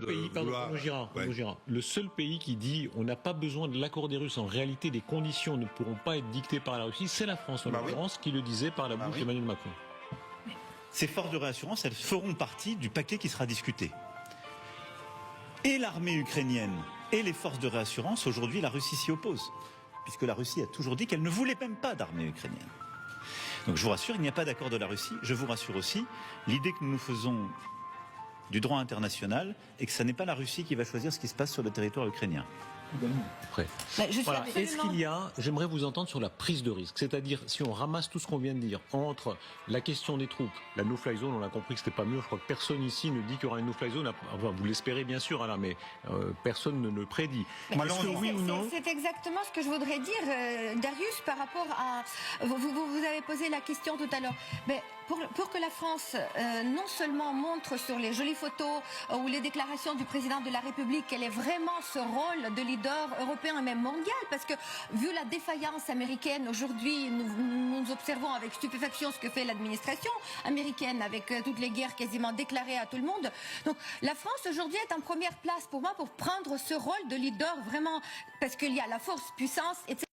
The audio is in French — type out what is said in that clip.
seul pays, le seul pays qui dit on n'a pas besoin de l'accord des Russes, en réalité les conditions ne pourront pas être dictées par la Russie, c'est la France en l'occurrence qui le disait par la bouche d'Emmanuel Macron. Ces forces de réassurance, elles feront partie du paquet qui sera discuté. Et l'armée ukrainienne et les forces de réassurance, aujourd'hui la Russie s'y oppose, puisque la Russie a toujours dit qu'elle ne voulait même pas d'armée ukrainienne. Donc je vous rassure, il n'y a pas d'accord de la Russie. Je vous rassure aussi, l'idée que nous nous faisons du droit international et que ce n'est pas la Russie qui va choisir ce qui se passe sur le territoire ukrainien. Après. Voilà. Est-ce qu'il y a, j'aimerais vous entendre sur la prise de risque, c'est-à-dire si on ramasse tout ce qu'on vient de dire entre la question des troupes, la no-fly zone, on a compris que c'était pas mieux, je crois que personne ici ne dit qu'il y aura une no-fly zone, enfin, vous l'espérez bien sûr, Alain, mais personne ne le prédit. Oui ou non ? C'est exactement ce que je voudrais dire, Darius, par rapport à... Vous avez posé la question tout à l'heure. Mais pour que la France non seulement montre sur les jolies photos ou les déclarations du président de la République qu'elle est vraiment ce rôle de leader européen et même mondial, parce que vu la défaillance américaine aujourd'hui, nous observons avec stupéfaction ce que fait l'administration américaine avec toutes les guerres quasiment déclarées à tout le monde. Donc la France aujourd'hui est en première place pour moi pour prendre ce rôle de leader vraiment, parce qu'il y a la force, puissance, etc.